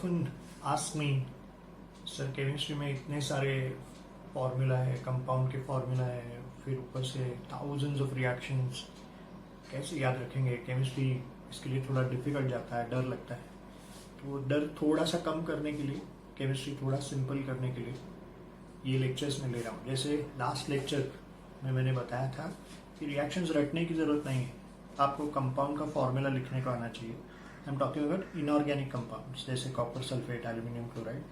often ask me, sir chemistry में इतने सारे फॉर्मूला है, कंपाउंड के फॉर्मूला है, फिर ऊपर से थाउजेंड्स ऑफ रिएक्शंस, कैसे याद रखेंगे? केमिस्ट्री इसके लिए थोड़ा डिफिकल्ट जाता है, डर लगता है। तो डर थोड़ा सा कम करने के लिए, केमिस्ट्री थोड़ा सिंपल करने के लिए ये लेक्चर्स मैं ले रहा हूँ। जैसे लास्ट लेक्चर में मैंने बताया था कि रिएक्शंस रटने की ज़रूरत नहीं है, आपको कंपाउंड का फॉर्मूला लिखने को आना चाहिए। I am talking about inorganic compounds जैसे कॉपर सल्फेट, एल्यूमिनियम क्लोराइड,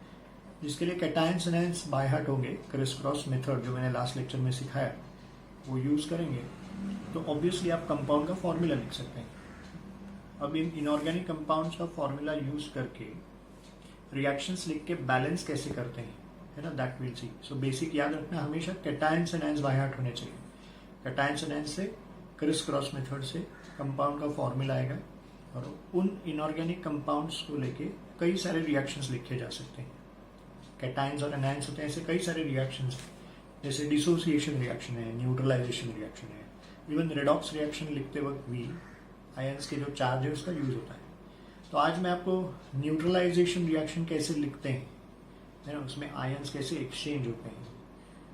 जिसके लिए कैटायंस एनायंस बाय हार्ट होंगे। क्रिस क्रॉस मेथड जो मैंने लास्ट लेक्चर में सिखाया वो यूज़ करेंगे, तो ऑब्वियसली आप कंपाउंड का फॉर्मूला लिख सकते हैं। अब इन इनऑर्गेनिक कंपाउंड्स का फॉर्मूला यूज़ करके रिएक्शंस लिख के बैलेंस कैसे करते हैं, है ना, that will see. So basic याद रखना, हमेशा कैटायंस एनायंस बाय हार्ट होने चाहिए। कैटायंस एनायंस से क्रिस क्रॉस मेथड से कंपाउंड का फॉर्मूला आएगा और उन इनऑर्गेनिक कंपाउंड्स को लेके कई सारे रिएक्शंस लिखे जा सकते हैं। कैटायंस और एनायंस होते हैं ऐसे कई सारे रिएक्शंस, जैसे डिसोसिएशन रिएक्शन है, न्यूट्रलाइजेशन रिएक्शन है, इवन रेडॉक्स रिएक्शन लिखते वक्त भी आयंस के जो चार्ज है उसका यूज होता है। तो आज मैं आपको न्यूट्रलाइजेशन रिएक्शन कैसे लिखते हैं, है ना, उसमें आयंस कैसे एक्सचेंज होते हैं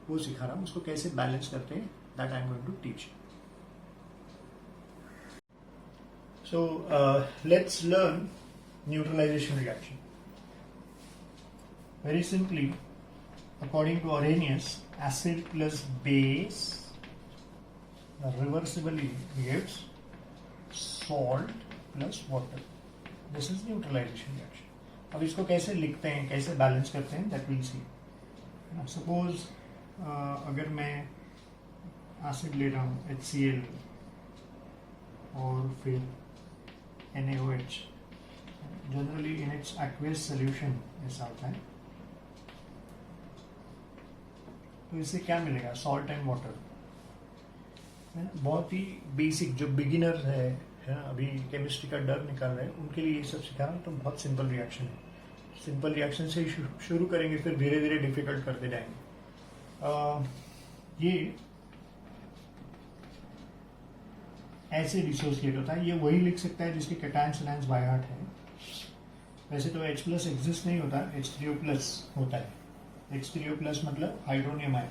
वो सिखा रहा हूँ। उसको कैसे बैलेंस करते हैं, that I am going to teach. So let's learn neutralization reaction. Very simply, according to Arrhenius, acid plus base reversibly gives salt plus water. This is neutralization reaction. अब इसको कैसे लिखते हैं, कैसे बैलेंस करते हैं, that we'll see. Suppose अगर मैं एसिड ले रहा हूँ HCl और फिर NaOH, generally in its aqueous solution ऐसा होता है, तो इससे क्या मिलेगा? सॉल्ट एंड वाटर, है ना। बहुत ही बेसिक, जो बिगिनर है ना, अभी केमिस्ट्री का डर निकाल रहे हैं, उनके लिए ये सब सिखा रहा हूँ। तो बहुत सिंपल रिएक्शन है, सिंपल रिएक्शन से शुरू करेंगे, फिर धीरे धीरे डिफिकल्ट करते जाएंगे। ये ऐसे डिसोसिएट होता है, ये वही लिख सकता है जिसके कैटायंस एनायंस बाय हार्ट है। वैसे तो H प्लस एग्जिस्ट नहीं होता, H3O प्लस होता है। H3O प्लस मतलब hydronium ion,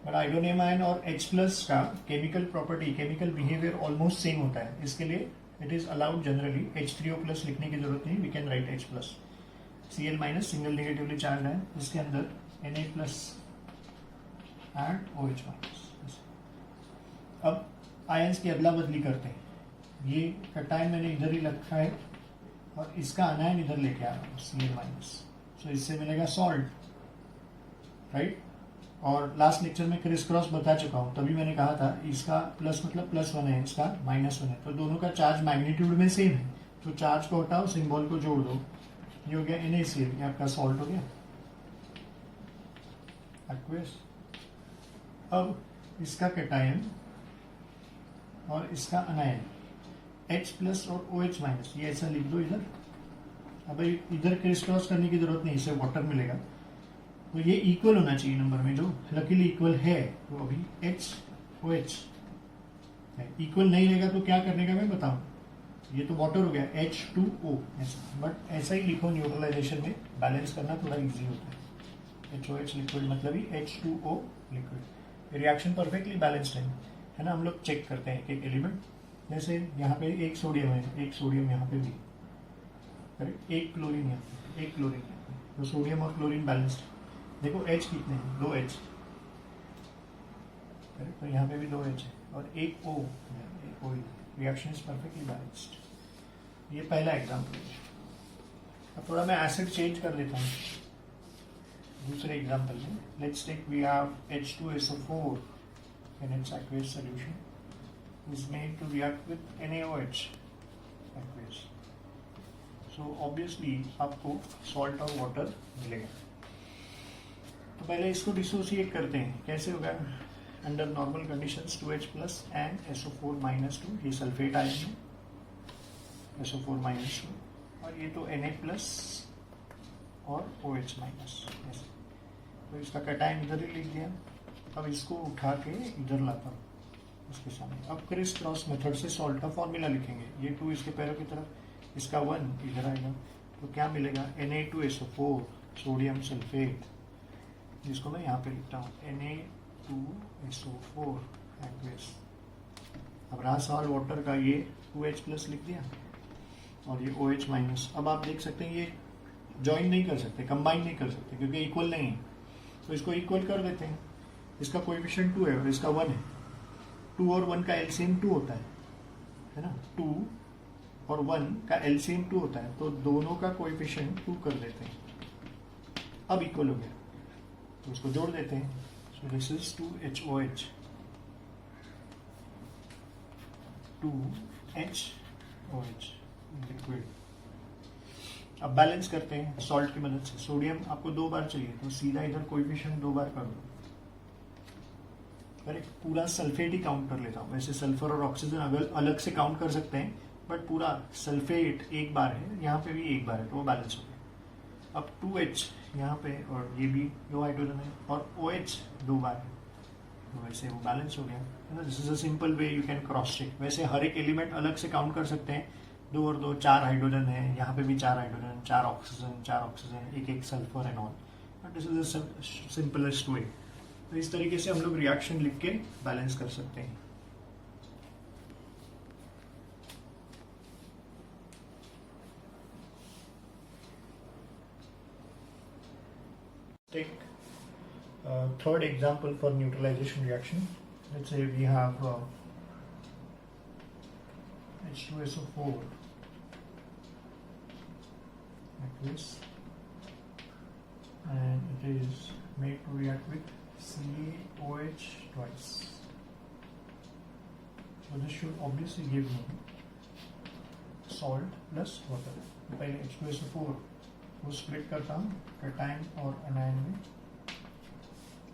but hydronium ion और H प्लस का chemical property, chemical behaviour almost same होता है। इसके लिए it is allowed generally H3O plus लिखने की जरूरत नहीं, we can write H plus. Cl minus single negatively charge है, इसके अंदर Na plus and OH minus. अब आयंस की अदला बदली करते हैं। ये कैटायन मैंने इधर ही रखा है और इसका अनायन इधर लेके आ रहा हूँ, Cl माइनस। सो इससे मिलेगा सॉल्ट, राइट। और लास्ट लेक्चर में क्रिस क्रॉस बता चुका हूँ, तभी मैंने कहा था इसका प्लस मतलब +1 है, इसका -1 है, तो दोनों का चार्ज मैग्नीट्यूड में सेम है। तो चार्ज को हटाओ, सिंबल को जोड़ दो, ये हो गया NaCl, ये आपका सॉल्ट हो गया एक्वियस। अब इसका कैटायन और इसका अनायन H प्लस और OH माइनस, ये ऐसा लिख दो इधर। अब इधर क्रिस क्रॉस करने की जरूरत नहीं, इससे वाटर मिलेगा। तो ये इक्वल होना चाहिए नंबर में, जो लकीली इक्वल है। तो अभी HOH इक्वल नहीं रहेगा तो क्या करने का मैं बताऊं। ये तो वाटर हो गया, H2O ऐसा, बट ऐसा ही लिखो न्यूट्रलाइजेशन में, बैलेंस करना थोड़ा इजी होता है। HOH लिक्विड मतलब ही H2O liquid. Reaction perfectly balanced है ना। हम लोग चेक करते हैं एक एलिमेंट, जैसे यहाँ पे एक सोडियम है, एक सोडियम यहाँ पे भी, एक क्लोरीन यहाँ पे, एक क्लोरीन यहाँ पे, तो सोडियम और क्लोरीन बैलेंस्ड। देखो H कितने हैं, 2 H, तो यहाँ पे भी 2 H है और एक O, एक O। Reaction is perfectly balanced. ये पहला एग्जाम्पल है। अब थोड़ा मैं एसिड चेंज कर देता हूँ दूसरे एग्जाम्पल में। Let's take we have H2SO4 in its aqueous solution is made to react with NaOH aqueous. So obviously आपको salt और water मिलेगा। तो पहले इसको डिसोसिएट करते हैं, कैसे होगा? Under normal conditions 2H plus and SO4 minus 2, ये सल्फेट आयन है, SO4 माइनस 2, और ये तो Na प्लस और OH माइनस। तो इसका कैटायन इधर ही लिख दिया। अब इसको उठा के इधर लाता हूँ इसके सामने। अब क्रिस क्रॉस मेथड से सॉल्ट का फॉर्मूला लिखेंगे। ये 2 इसके पैरों की तरफ, इसका 1 इधर आएगा, तो क्या मिलेगा, Na2SO4 सोडियम सल्फेट, जिसको मैं यहाँ पे लिखता हूँ Na2SO4 एक्वेस। अब रहा सवाल वाटर का, ये 2H प्लस लिख दिया और ये OH माइनस। अब आप देख सकते हैं ये ज्वाइन नहीं कर सकते, कंबाइन नहीं कर सकते क्योंकि इक्वल नहीं है, तो इसको इक्वल कर देते हैं। इसका कोएफिशिएंट 2 है और इसका 1 है। 2 और 1 का एलसीएम 2 होता है ना, 2 और 1 का एलसीएम 2 होता है, तो दोनों का कोएफिशिएंट 2 कर देते हैं। अब इक्वल हो गया तो उसको जोड़ देते हैं। So this is 2HOH, 2HOH liquid. अब बैलेंस करते हैं सॉल्ट की मदद से। सोडियम आपको 2 बार चाहिए तो सीधा इधर कोएफिशिएंट 2 बार कर दो। करेक्ट, पूरा सल्फेट ही काउंट कर लेता हूँ। वैसे सल्फर और ऑक्सीजन अलग से काउंट कर सकते हैं, बट पूरा सल्फेट एक बार है, यहाँ पे भी एक बार है, तो वो बैलेंस हो गया। अब 2H यहाँ पे और ये भी 2 हाइड्रोजन है और OH 2 बार है, तो वैसे वो बैलेंस हो गया है ना। This is a simple way you can cross check. वैसे हर एक एलिमेंट अलग से काउंट कर सकते हैं। 2 और 2 4 हाइड्रोजन है, यहाँ पे भी 4 हाइड्रोजन, 4 ऑक्सीजन, एक sulphur and all, but this is a simplest way. तो इस तरीके से हम लोग रिएक्शन लिख के बैलेंस कर सकते हैं। Take third example for neutralization reaction. Let's say we have H2SO4 like this, and it is made to react with CaOH twice. So this should obviously give me salt plus water. पहले H2SO4 वो split करता हूँ cation और anion में,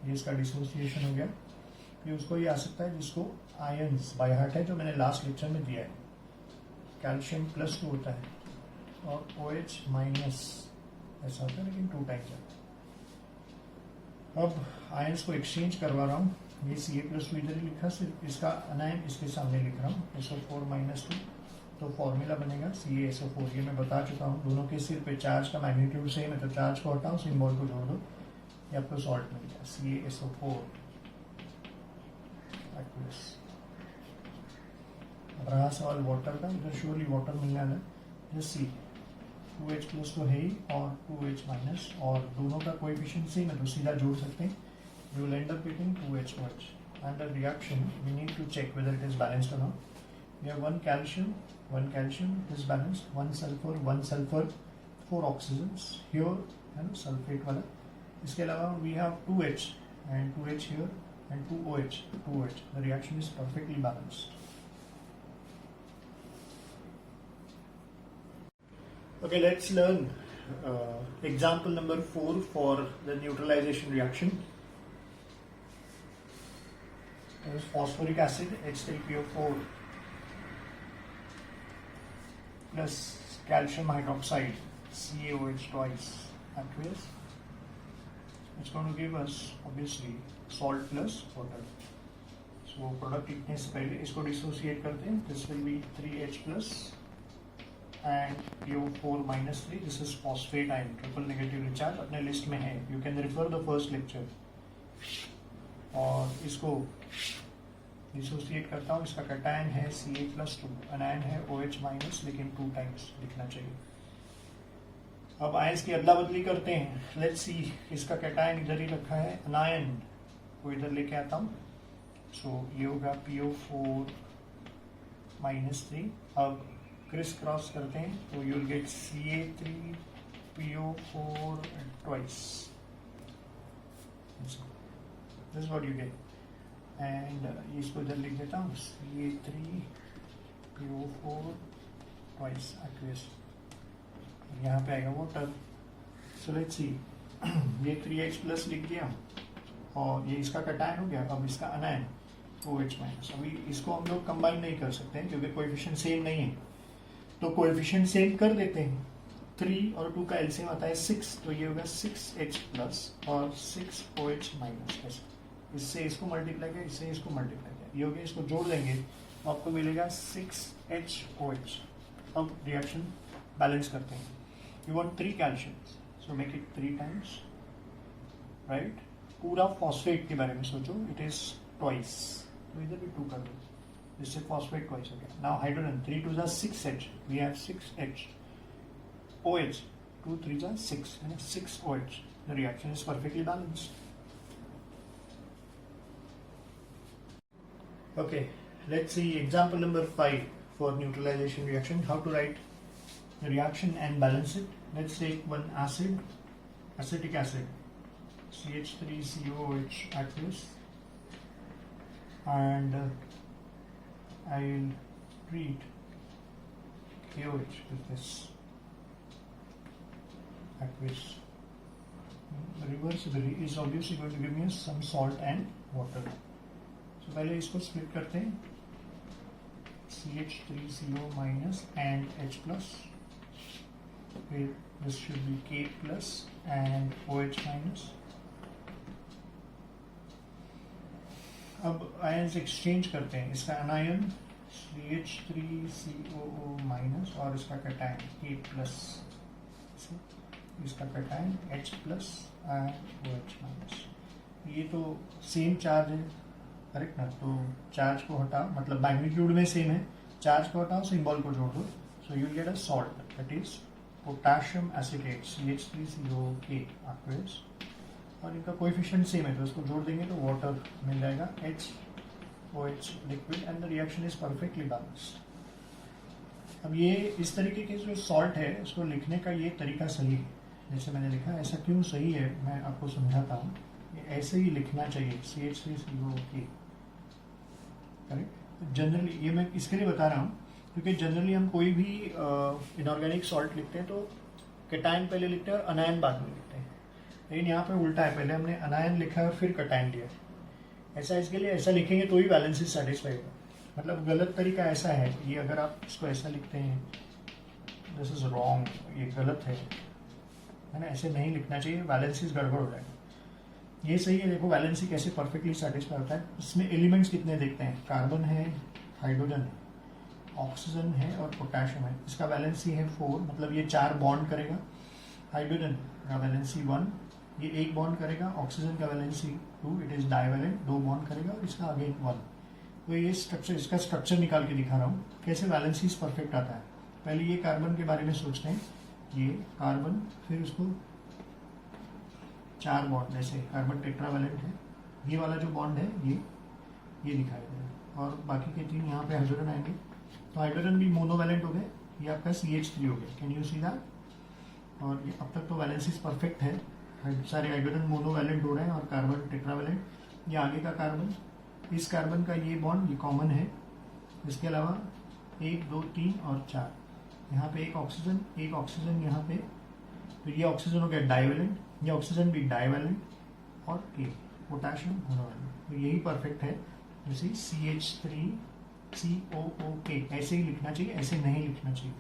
ये इसका dissociation हो गया। ये उसको ये आ सकता है जिसको आयंस बाय हार्ट है, जो मैंने लास्ट लेक्चर में दिया है। कैल्शियम +2 होता है और OH माइनस ऐसा होता है, लेकिन 2 टाइम्स आता है। अब आयंस को एक्सचेंज करवा रहा हूँ। ये Ca+2 इधर ही लिखा, सिर्फ इसका अनायन इसके सामने लिख रहा हूँ, SO4-2, तो फॉर्मूला बनेगा CaSO4। ये मैं बता चुका हूँ। दोनों के सिर पे चार्ज का मैग्नीट्यूड सेम है, तो चार्ज को हटाओ, सिंबल को जोड़ दो, ये आपको सॉल्ट मिल गया CaSO4 एक्वस। रहा सवाल वाटर का, इधर श्योरली वाटर मिलने वाला है। जैसे 2H प्लस तो है ही और 2H माइनस, और दोनों का कोएफिशिएंट सेम है तो सीधा जोड़ सकते हैं। You will end up getting 2HOH. And the reaction, we need to check whether it is balanced or not. We have one calcium, it is balanced, one sulfur, 4 oxygens here, and sulfate वाला। इसके अलावा we have 2H and 2H here and 2OH. The reaction is perfectly balanced. Okay, let's learn example number 4 for the neutralization reaction. There is phosphoric acid H3PO4 plus calcium hydroxide CaOH twice aqueous. It's going to give us obviously salt plus water. So product लिखने से पहले इसको dissociate करते हैं. This will be 3H plus and PO4-3. This is phosphate ion, triple negative recharge. अपने list में है. You can refer the first lecture. और इसको डिसोसिएट करता हूँ. इसका कैटायन है Ca+2, अनायन है OH-, लेकिन 2 टाइम्स लिखना चाहिए. अब आयंस की अदला बदली करते हैं. लेट्स सी, इसका कैटायन इधर ही रखा है, अनायन को इधर लेके आता हूँ. सो ये होगा PO4-3. अब क्रिस क्रॉस करते हैं तो you will get Ca3PO4 twice. This is what you get. And इसको इधर लिख देता हूँ, Ca3PO4 twice aqueous. यहाँ पे आएगा वाटर. सो लेट्स सी, ये 3H प्लस लिख दिया और ये इसका कैटायन हो गया. अब इसका अनायन OH-. अभी इसको हम लोग कंबाइन नहीं कर सकते हैं क्योंकि कोएफिशिएंट सेम नहीं है, तो कोएफिशिएंट सेम कर देते हैं. 3 और 2 का एलसीएम आता है 6, तो ये होगा 6H प्लस और 6OH-. इससे इसको मल्टीप्लाई किया, इससे इसको मल्टीप्लाई किया, ये हो गया. इसको जोड़ देंगे तो आपको मिलेगा 6HOH. अब रिएक्शन बैलेंस करते हैं. You want 3 calcium, so make it 3 times, right? पूरा phosphate के बारे में सोचो, it is twice, तो इधर भी 2 कर दो, जिससे phosphate twice हो गया. Now hydrogen, 3 2s are 6H, we have 6H, OH, 2 3s are 6, and 6 OH. The reaction is perfectly balanced. Okay, let's see example number 5 for neutralization reaction. How to write the reaction and balance it. Let's take one acid, acetic acid, CH3COOH aqueous, and I'll treat KOH with this aqueous. Reversibility is obviously going to give me some salt and water. So पहले इसको split करते हैं, CH3CO minus and H plus. This should be K plus and OH minus. अब ions exchange करते हैं. इसका अनायन CH3COO minus और इसका कैटायन K प्लस, इसका cation H plus and OH minus. ये तो सेम चार्ज है, करेक्ट ना? तो चार्ज को हटाओ, मतलब मैग्नीट्यूड में सेम है, चार्ज को हटाओ, सिंबल को जोड़ दो, so you get a salt that is potassium acetate CH3COK aqueous, और इनका कोएफिशिएंट सेम है, तो इसको जोड़ देंगे तो वाटर मिल जाएगा HOH liquid, and the reaction is perfectly balanced. अब ये इस तरीके के जो सॉल्ट है इसको लिखने का ये तरीका सही है, जैसे मैंने लिखा. ऐसा क्यों सही है मैं आपको समझाता हूँ. ऐसे ही लिखना चाहिए CH3COK, करेक्ट. जनरली ये मैं इसके लिए बता रहा हूँ क्योंकि जनरली हम कोई भी इनऑर्गेनिक सॉल्ट लिखते हैं तो कैटायन पहले लिखते हैं और अनायन बाद में लिखते हैं, लेकिन यहाँ पे उल्टा है, पहले हमने अनायन लिखा है और फिर कैटायन लिया. ऐसा इसके लिए ऐसा लिखेंगे तो ही बैलेंस इज सेटिस्फाई होगा. मतलब गलत तरीका ऐसा है, ये अगर आप इसको ऐसा लिखते हैं, दिस इज रॉन्ग, ये गलत है ना, ऐसे नहीं लिखना चाहिए, बैलेंस गड़बड़ हो जाएगा. ये सही है. देखो बैलेंस कैसे परफेक्टली सेटिस्फाई होता है. इसमें एलिमेंट्स कितने देखते हैं, कार्बन है, हाइड्रोजन है, ऑक्सीजन है और पोटेशियम है. इसका वैलेंसी है 4, मतलब ये 4 बॉन्ड करेगा. हाइड्रोजन का वैलेंसी 1, ये 1 बॉन्ड करेगा. ऑक्सीजन का valency 2, it is divalent, 2 bond करेगा, और इसका अगेन 1. तो ये स्ट्रक्चर, इसका स्ट्रक्चर निकाल के दिखा रहा हूँ कैसे वैलेंसीज परफेक्ट आता है. पहले ये कार्बन के बारे में सोचते हैं. ये कार्बन, फिर उसको 4 बॉन्ड, जैसे कार्बन टेट्रावैलेंट है, ये वाला जो बॉन्ड है ये दिखाई दे रहा है, और बाकी के 3 यहाँ पे हाइड्रोजन आएंगे. तो हाइड्रोजन भी मोनोवैलेंट हो गए, ये आपका CH3 हो गया. Can you see that? और ये अब तक तो वैलेंसीज परफेक्ट है, सारे हाइड्रोजन मोनोवैलेंट हो रहे हैं और कार्बन टेट्रावैलेंट. ये आगे का कार्बन, इस कार्बन का ये बॉन्ड ये कॉमन है. इसके अलावा 1 2 3 और 4, यहाँ पे एक ऑक्सीजन यहाँ पे, तो ये ऑक्सीजन हो गया डाइवैलेंट, ये ऑक्सीजन भी डाइवैलेंट, और K पोटेशियम मोनोवैलेंट. तो यही परफेक्ट है. जैसे CH3COOK ऐसे ही लिखना चाहिए, ऐसे नहीं लिखना चाहिए.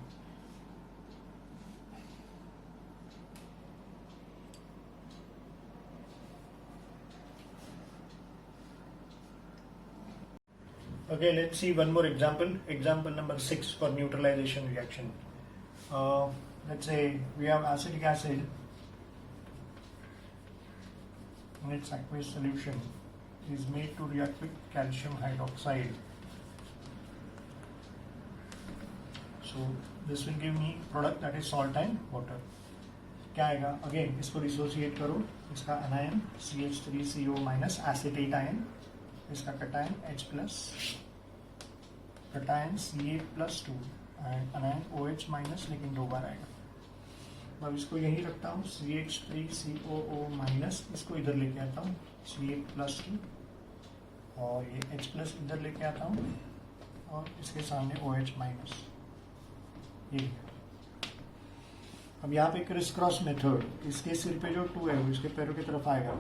Okay, let's see one more example. Example number 6 for neutralization reaction. Let's say we have acetic acid in its aqueous solution is made to react with calcium hydroxide. So this will give me product that is salt and water. क्या आएगा? Again इसको dissociate करो. इसका anion CH3CO minus acetate ion, इसका cation H plus, cation Ca+2 and anion OH minus, लेकिन 2 बार आएगा. अब इसको यही रखता हूँ, CH3COO माइनस, इसको इधर लेके आता हूँ Ca+2, और ये H प्लस इधर लेके आता हूँ, और इसके सामने OH माइनस. ये अब यहाँ पे क्रिस क्रॉस मेथड, इसके सिर पे जो 2 है वो इसके पैरों की तरफ आएगा,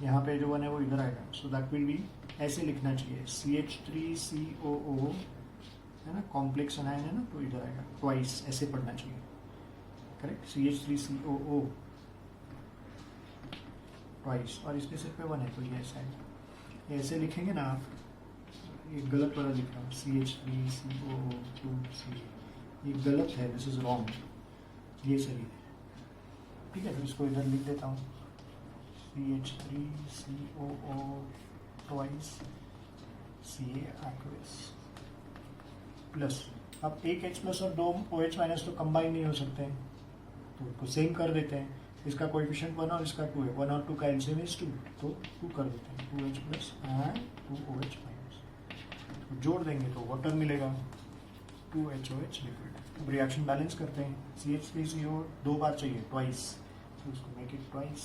यहाँ पे जो 1 है वो इधर आएगा. सो दैट विल बी, ऐसे लिखना चाहिए CH3COO है ना, कॉम्प्लेक्स अनायन है ना, तो इधर आएगा ट्वाइस, ऐसे पढ़ना चाहिए, करेक्ट. CH3COO ट्वाइस, और इसके सिर पे 1 है तो ये ऐसा है. ऐसे लिखेंगे ना आप, ये गलत वाला लिख रहा हूँ CH3COO2C, ये गलत है, दिस इज रॉन्ग, ये सही है. ठीक है, तो इसको इधर लिख देता हूँ, CH3COO twice Ca aqueous plus. अब एक H प्लस और 2 OH माइनस तो कंबाइन नहीं हो सकते हैं, तो उनको सेम कर देते हैं। इसका कोएफिशिएंट 1 और इसका 2 है, 1 और 2 का एलसीएम इज 2, तो 2 कर देते हैं, 2H plus and 2OH minus. तो जोड़ देंगे तो वाटर मिलेगा, 2HOH लिक्विड। अब रिएक्शन बैलेंस करते हैं, CH3CO 2 बार चाहिए, ट्वाइस, तो उसको मेक इट ट्वाइस।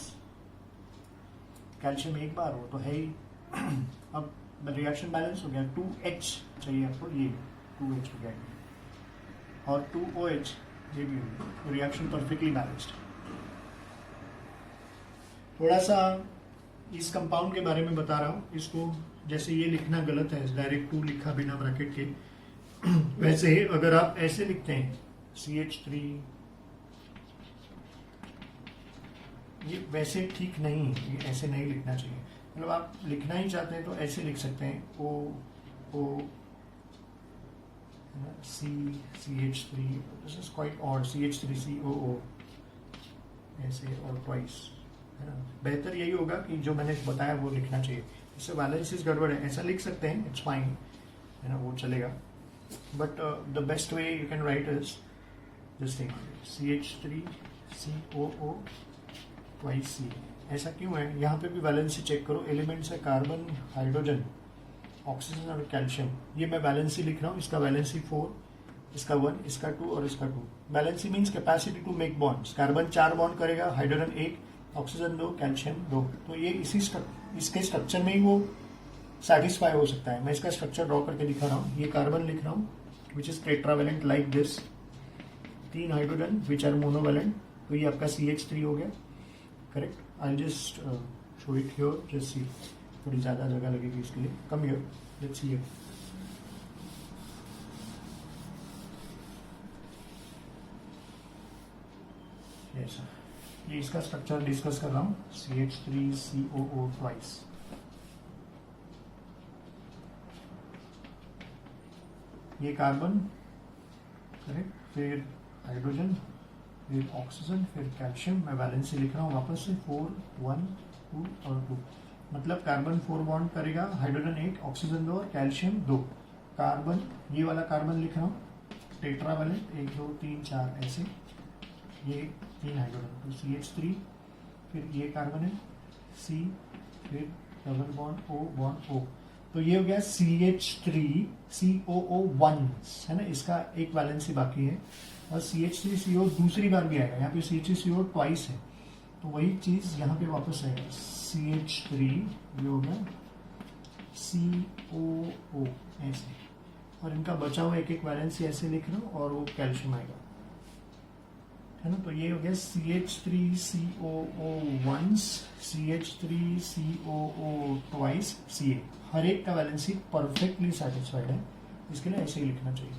कैल्शियम एक बार हो तो है ही। अब रिएक्शन बैलेंस हो गया, 2H चाहिए आपको, ये 2H हो गया और 2OH ये भी हो गया, रिएक्शन परफेक्टली बैलेंस्ड। थोड़ा सा इस कंपाउंड के बारे में बता रहा हूँ, इसको जैसे ये लिखना गलत है, डायरेक्ट 2 लिखा बिना ब्रैकेट के। वैसे ही अगर आप ऐसे लिखते हैं CH3, ये वैसे ठीक नहीं है, ये ऐसे नहीं लिखना चाहिए। मतलब आप लिखना ही चाहते हैं तो ऐसे लिख सकते हैं, O CH3, this is quite odd, CH3COO ऐसे और ट्वाइस, है ना। बेहतर यही होगा कि जो मैंने बताया वो लिखना चाहिए, इससे बैलेंसेस गड़बड़ है, ऐसा लिख सकते हैं, इट्स फाइन, है ना, वो चलेगा। But the best way you can write is this thing, CH3COO twice C। ऐसा क्यों है, यहाँ पे भी वैलेंसी चेक करो, एलिमेंट्स है कार्बन, हाइड्रोजन, ऑक्सीजन और कैल्शियम। ये मैं वैलेंसी लिख रहा हूँ, इसका वैलेंसी 4, इसका 1, इसका 2 और इसका 2। Valency means capacity to make bonds. Carbon 4 bond करेगा, हाइड्रोजन 1, ऑक्सीजन 2, कैल्शियम 2। तो ये इसके स्ट्रक्चर में ही वो सेटिस्फाई हो सकता है। मैं इसका स्ट्रक्चर ड्रॉ करके दिखा रहा हूँ, ये कार्बन लिख रहा हूँ which is tetravalent like this, 3 hydrogen which are monovalent, तो ये आपका CH3 हो गया, correct. I just show it here, just see, थोड़ी ज़्यादा जगह लगेगी इसके लिए, come here, let's see here. Yes, ये इसका स्ट्रक्चर डिस्कस कर रहा हूँ, CH3COO ट्वाइस। ये कार्बन, करेक्ट, फिर हाइड्रोजन, फिर ऑक्सीजन, फिर कैल्शियम। मैं वैलेंसी लिख रहा हूँ वापस से, 4, 1, 2 और 2। मतलब कार्बन 4 बॉन्ड करेगा, हाइड्रोजन 8, ऑक्सीजन 2 और कैल्शियम 2। कार्बन, ये वाला कार्बन लिख रहा हूँ, टेट्रावेलेंट, 1, 2, 3, 4 ऐसे, ये 3 हाइड्रोजन, तो CH3, फिर ये कार्बन है C, फिर double bond O, bond O, तो ये हो गया CH3COO1, है ना। इसका एक वैलेंसी बाकी है, और CH3CO दूसरी बार भी आएगा, यहाँ पे CH3CO ट्वाइस है, तो वही चीज यहाँ पे वापस आएगा, CH3 ये हो गया COO ऐसे, और इनका बचा हुआ एक एक वैलेंसी ऐसे लिख रहा हूँ, और वो कैल्शियम आएगा, है ना। तो ये हो गया CH3COO1, CH3COO ट्वाइस Ca। हर एक का वैलेंसी परफेक्टली सेटिस्फाइड है, इसके लिए ऐसे ही लिखना चाहिए।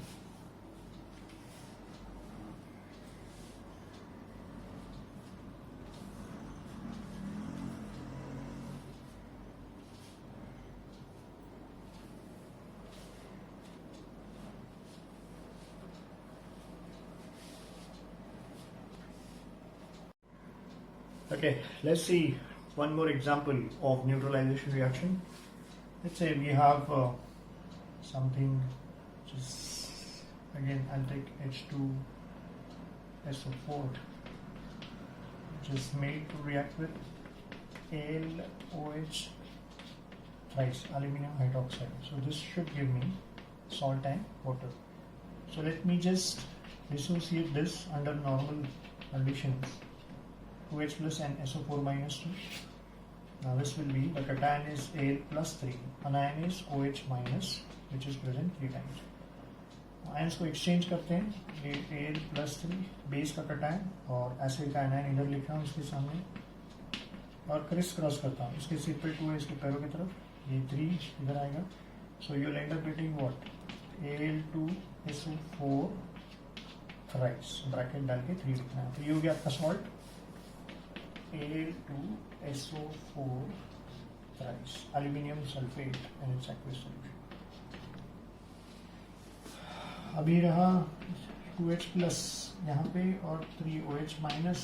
Okay, let's see one more example of neutralization reaction. Let's say we have something, just again I'll take H2SO4, which is made to react with AlOH thrice, aluminum hydroxide. So this should give me salt and water. So let me just dissociate this under normal conditions. 2H plus and SO4 minus 2. Now this will be, the cation is Al plus 3, anion is OH minus, which is present 3 times. Ions को exchange करते हैं, ये Al plus 3 base का cation और acid का ion इधर लिख रहा हूँ इसके सामने, और क्रिस क्रॉस करता हूँ, इसके सिर पे 2 है, इसके पैरों की तरफ, ये 3 इधर आएगा। So you will and up getting what, Al2SO4 thrice, bracket डाल के 3 लिखना है। तो ये हो गया आपका salt, Al2SO4 thrice, aluminium sulfate and its aqueous solution. अभी रहा 2H प्लस यहाँ पे और 3OH माइनस,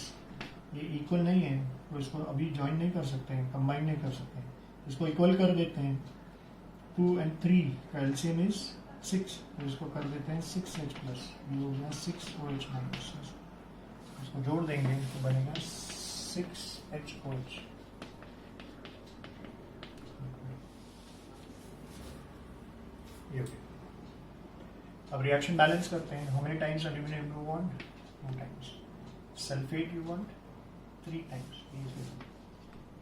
ये इक्वल नहीं है तो इसको अभी ज्वाइन नहीं कर सकते हैं, कंबाइन नहीं कर सकते हैं, इसको इक्वल कर देते हैं। 2 and 3 का एलसीएम इज 6, तो इसको कर देते हैं 6H प्लस, ये हो गया 6OH माइनस, इसको जोड़ देंगे तो बनेगा 6HOH। ये अब रिएक्शन बैलेंस करते हैं। How many times aluminium you want? 2 times. Sulphate you want 3 times.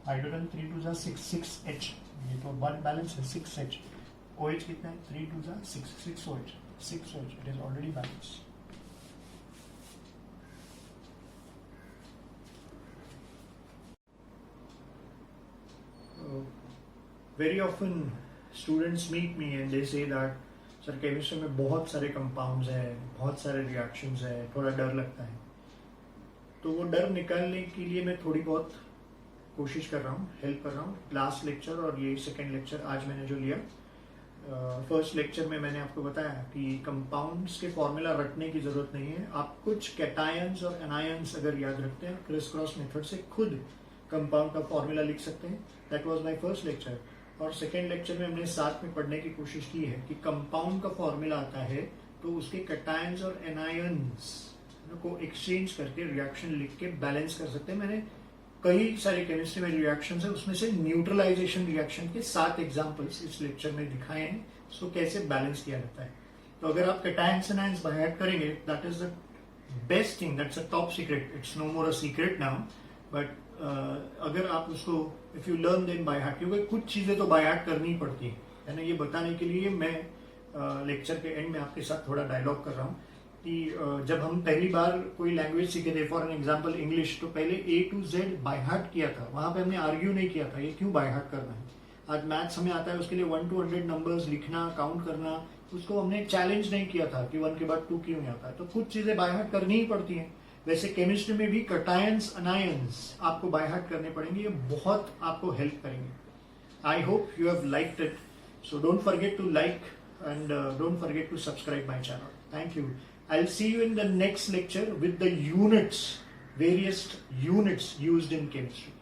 Hydrogen 3 2 6 ये तो बैलेंस है 6H। OH कितना है? 3 2 6 6OH it is already balance. Very often students meet me and they say that sir chemistry में बहुत सारे compounds हैं, बहुत सारे रिएक्शंस हैं, थोड़ा डर लगता है। तो वो डर निकालने के लिए मैं थोड़ी बहुत कोशिश कर रहा हूँ, हेल्प कर रहा हूँ। लास्ट लेक्चर और ये सेकेंड लेक्चर आज मैंने जो लिया, फर्स्ट लेक्चर में मैंने आपको बताया कि कंपाउंड्स के फॉर्मूला रटने की जरूरत नहीं है। आप कुछ कैटायंस और एनायंस अगर याद रखते हैं, क्रिस क्रॉस मेथड से खुद कंपाउंड का फॉर्मूला लिख सकते हैं। That was my first lecture. और सेकेंड लेक्चर में हमने साथ में पढ़ने की कोशिश की है कि कंपाउंड का फॉर्मूला आता है तो उसके कैटायंस और एनायंस को एक्सचेंज करके रिएक्शन लिख के बैलेंस कर सकते हैं। मैंने कई सारे केमिस्ट्री में रिएक्शंस है, उसमें से न्यूट्रलाइजेशन रिएक्शन के 7 एग्जांपल्स इस लेक्चर में दिखाए हैं, उसको कैसे बैलेंस किया जाता है। तो अगर आप कैटायंस एनायंस बाय हार्ट करेंगे, that is the best thing, that's a top secret, it's no more a secret now. But अगर आप उसको if you learn them by heart, क्योंकि कुछ चीजें तो बाय हार्ट करनी ही पड़ती है ना। ये बताने के लिए मैं लेक्चर के एंड में आपके साथ थोड़ा डायलॉग कर रहा हूँ कि जब हम पहली बार कोई लैंग्वेज सीखे थे, फॉर एन एग्जांपल इंग्लिश, तो पहले A to Z by heart किया था। वहां पे हमने आर्ग्यू नहीं किया था ये क्यों बाय हार्ट करना है। आज मैथ्स हमें आता है, उसके लिए 1 to 100 नंबर्स लिखना, काउंट करना, उसको हमने चैलेंज नहीं किया था कि 1 के बाद 2 क्यों नहीं आता है। तो कुछ चीजें बाय हार्ट करनी ही पड़ती हैं। वैसे केमिस्ट्री में भी कैटायंस अनायंस आपको बाय हार्ट करने पड़ेंगे, ये बहुत आपको हेल्प करेंगे। I hope you have liked it, so don't forget to like and don't forget to subscribe my channel. Thank you. I'll see you in the next lecture with the units, various units used in chemistry.